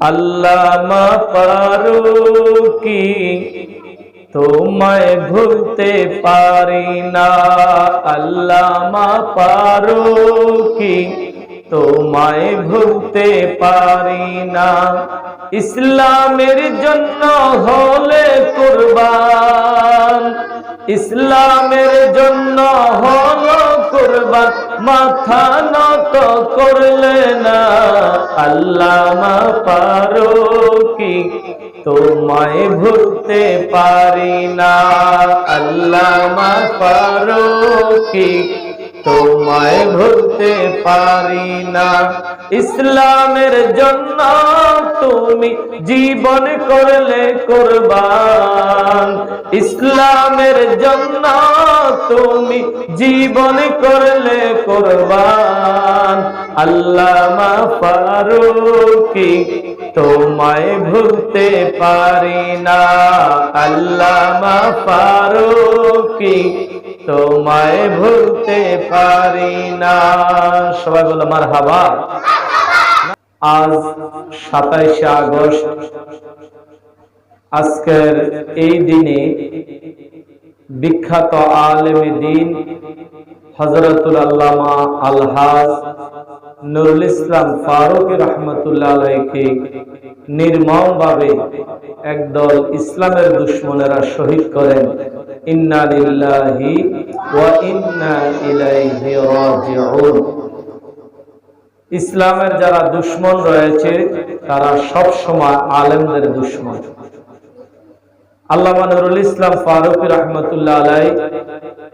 আল্লামা ফারুকী তোমায় ভুলতে পারি না। আল্লামা ফারুকী তোমায় ভুলতে পারি না। ইসলামের জন্য হলে কুরবান, ইসলামের জন্য হলো কুরবান, মাথা নত করলে না। আল্লামা ফারুকী তোমায় ভুলতে পারি না। আল্লামা ফারুকী তোমায় ভুলতে পারি না। ইসলামের জন্য তুমি জীবন করলে কুরবান, ইসলামের জন্য তুমি জীবন করলে কুরবান। আল্লামা ফারুকী তোমায় ভুলতে পারি না। আল্লামা ফারুকী তোমায় ভুলতে পারি না। সবাই বলো মারহাবা। আজ 27শে আগস্ট, আজকের এই দিনে বিখ্যাত আলেমে দ্বীন হযরতুল আল্লামা আলহাজ নুরুল ইসলাম ফারুকী রাহমাতুল্লাহ আলাইহি নির্মমভাবে একদল ইসলামের দুশমনেরা শহীদ করেন। ইন্না লিল্লাহি ওয়া ইন্না ইলাইহি রাজিউন। ইসলামের যারা দুশমন রয়েছে তারা সব সময় আলেমদের দুশমন। আল্লামা নুরুল ইসলাম ফারুকী রাহমাতুল্লাহ আলাইহি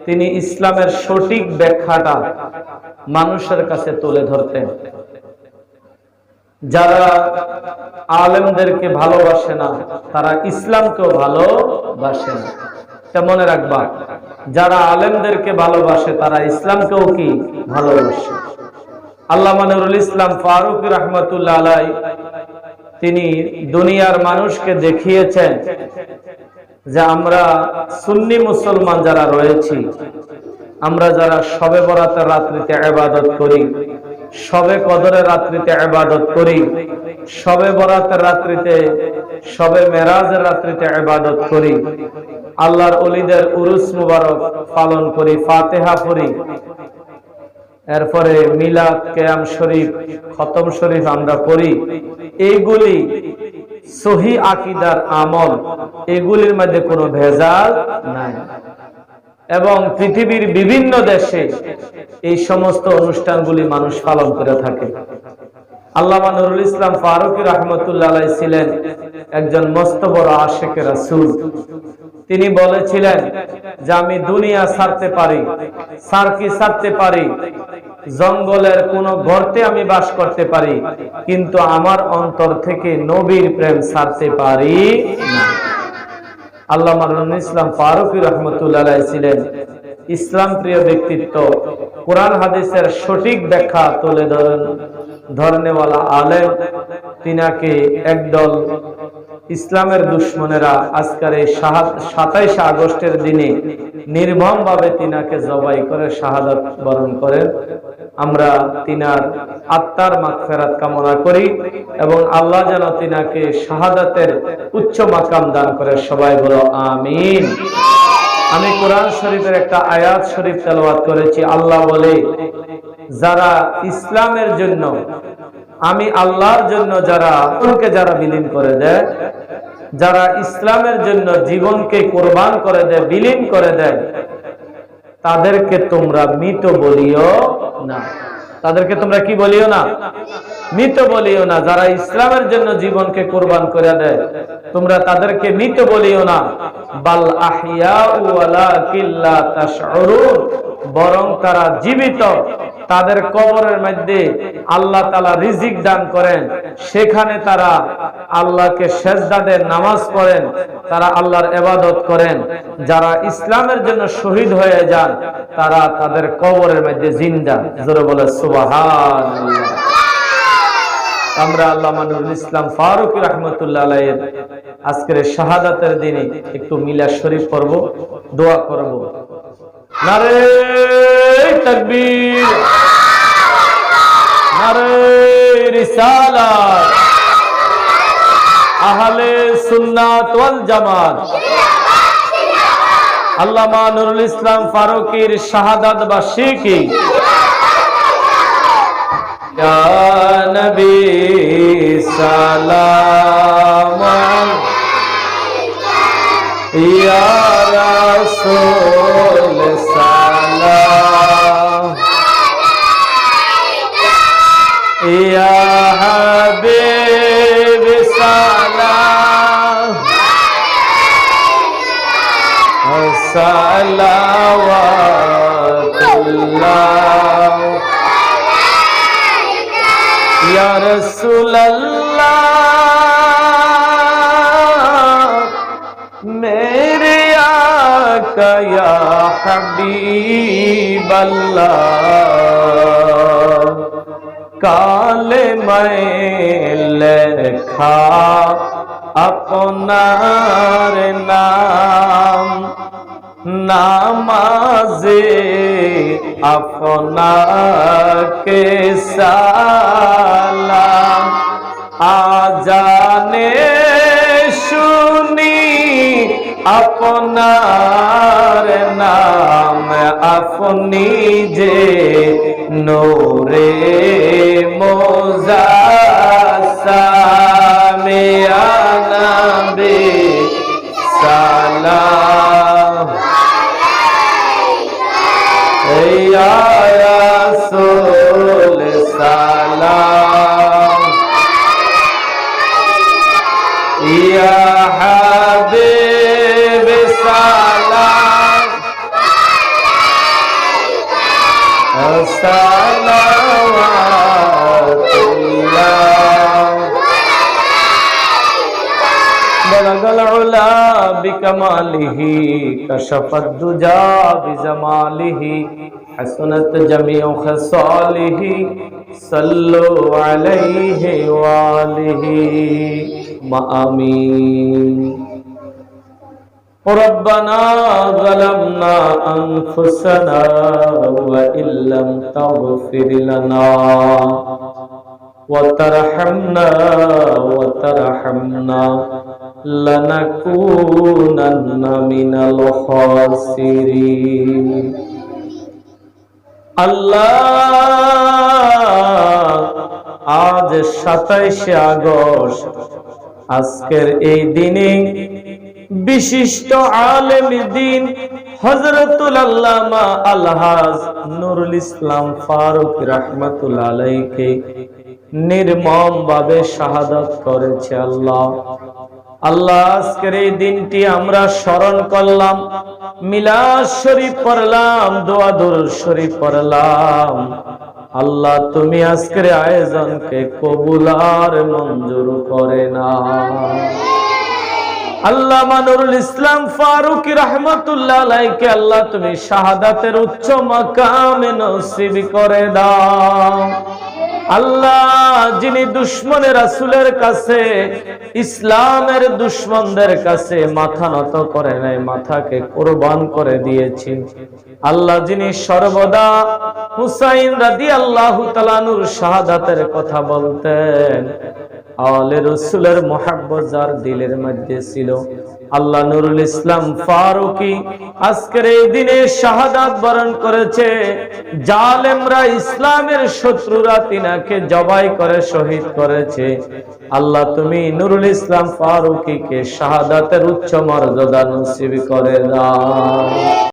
তিনি ইসলামের সঠিক ব্যাখ্যাটা মানুষের কাছে তুলে ধরতেন। যারা আলেমদেরকে ভালোবাসে না তারা ইসলামকেও ভালোবাসে না। এটা মনে রাখবা, যারা আলেমদেরকে ভালোবাসে তারা ইসলামকেও কি ভালোবাসে। আল্লামা নুরুল ইসলাম ফারুকী রাহমাতুল্লাহ আলাইহি তিনি দুনিয়ার মানুষকে দেখিয়েছেন যে আমরা সুন্নি মুসলমান যারা রয়েছি, আমরা যারা শবে বরাতের রাত্রিতে ইবাদত করি, শবে কদরের রাত্রিতে ইবাদত করি, শবে বরাতের রাত্রিতে, শবে মেরাজের রাত্রিতে ইবাদত করি, আল্লাহর ওলিদের উরুস মুবারক পালন করি, ফাতিহা পড়ি, এরপরে মিলাদ, কিয়াম শরীফ, খতম শরীফ আমরা পড়ি। এইগুলি সহি আকীদার আমল, এগুলির মধ্যে কোনো ভেজাল নাই। এবং পৃথিবীর বিভিন্ন দেশে এই সমস্ত অনুষ্ঠানগুলি মানুষ পালন করে থাকে। আল্লামা নুরুল ইসলাম ফারুকী রাহমাতুল্লাহ আলাইহি ছিলেন একজন মস্ত বড় আশিকে রাসূল। তিনি বলেছিলেন যে আমি দুনিয়া ছাড়তে পারি, সার্কি ছাড়তে পারি, জঙ্গলের কোন গর্তে আমি বাস করতে পারি, কিন্তু আমার অন্তর থেকে নবীর প্রেম ছাড়তে পারি না। আল্লামা নুরুল ইসলাম ফারুকী রাহমাতুল্লাহ আলাইহি ছিলেন ইসলাম প্রিয় ব্যক্তিত্ব, কোরআন হাদিসের সঠিক ব্যাখ্যা তুলে ধরনেওয়ালা আলেম। তিনাকে একদল ইসলামের দুশমনেরা আজকের এই 27শে আগস্টের দিনে নির্মমভাবে তিনাকে জবাই করে শাহাদাত বরণ করেন। আমরা তিনার আত্মার মাগফিরাত কামনা করি এবং আল্লাহ যেন তিনাকে শাহাদাতের উচ্চ মাকাম দান করে। সবাই বলো আমিন। আমি কোরআন শরীফের একটা আয়াত শরীফ তেলাওয়াত করেছি। আল্লাহ বলে, যারা ইসলামের জন্য, আমি আল্লাহর জন্য যারা বিলীন করে দেয়, যারা ইসলামের জন্য জীবনকে কোরবান করে দেয়, বিলীন করে দেয়, তাদেরকে তোমরা মৃত বলিও না। তাদেরকে তোমরা কি বলিও না? মৃত বলিও না। যারা ইসলামের জন্য জীবনকে কোরবান করে দেয়, তোমরা তাদেরকে মৃত বলিও না। বাল আহইয়াউ ওয়ালাকিন লা তাশউরুন, বরং তারা জীবিত। তাদের কবরের মধ্যে আল্লাহ তাআলা রিজিক দান করেন, সেখানে তারা আল্লাহকে সিজদা দেন, নামাজ পড়েন, তারা আল্লাহর ইবাদত করেন। যারা ইসলামের জন্য শহীদ হয়ে যান তারা তাদের কবরের মধ্যে জিন্দা। জোরে বলে সুবহানাল্লাহ। আমরা আল্লামা নুরুল ইসলাম ফারুকী রাহমাতুল্লাহ আলাইহি আজকের শাহাদাতের দিনে একটু মিলাদ শরীফ পড়ব, দোয়া করব। নারে তাকবীর, নারে রিসালাত, সুন্নাত ওয়াল জামাত। আল্লামা নুরুল ইসলাম ফারুকীর শাহাদাত বার্ষিকী। ইয়া নবী সালাম ইয়া রাসূল সালাম ইয়া হাবিব সালাম সালাওয়াতুল্লাহ ইয়া রাসূলুল্লাহ मेरे आका या हबीब अल्लाह काले मैं लेखा अपनार नाम नामाज़े আপনাকে সালাম আজানে শুনি আপনার নাম আপনি যে নূরে মুজাসসাম ইয়া নবী সালাম ইয়া রাসূল সালাম ইয়া হাবিব সালাম সালাওয়াতুল্লাহ বলাগাল উলা বিকামালিহি কাশাফাদ দুজা বিজামালিহি হাসনাত জামিউ খাসালিহি সাল্লু আলাইহি ওয়া আলিহি আমিন। ربنا ظلمنا أنفسنا وإن لم تغفر لنا وترحمنا لنكونن من الخاسرين। আল্লাহ আজ 27 আগস্ট আজকের এই দিনে বিশিষ্ট আলেম দ্বীন হযরতুল আল্লামা আলহাজ নুরুল ইসলাম ফারুক রাহমাতুল্লাহ আলাইহি নির্মম ভাবে শাহাদাত করেছে। আল্লাহ আজকের এই দিনটি আমরা স্মরণ করলাম, মিলাদ শরীফ পড়লাম, দোয়া দুরূদ শরীফ পড়লাম। আল্লাহ তুমি আজকের আয়োজনকে কবুল আর মঞ্জুর করে নাও। আল্লামা নুরুল ইসলাম ফারুকী রাহমাতুল্লাহ আলাইহি আল্লাহ তুমি শাহাদাতের উচ্চ মাকামে নসিব করে দাও। আল্লাহ যিনি দুশমনে রাসূলের কাছে, ইসলামের দুশমনদের কাছে মাথা নত করে নাই, মাথাকে কুরবান করে দিয়েছেন। আল্লাহ যিনি সর্বদা হুসাইন রাদিয়াল্লাহু তাআলা আনহুর শাহাদাতের কথা বলতেন, আওয়ালে রাসূলের মুহাব্বত যার দিলের মধ্যে ছিল, আল্লাহ নুরুল ইসলাম ফারুকী আজকের এই দিনে শাহাদাত বরণ করেছে। জালেমরা, ইসলামের শত্রুরা তিনাকে জবাই করে শহীদ করেছে। আল্লাহ তুমি নুরুল ইসলাম ফারুকীকে শাহাদাতের উচ্চ মর্যাদা নসিব করে দাও।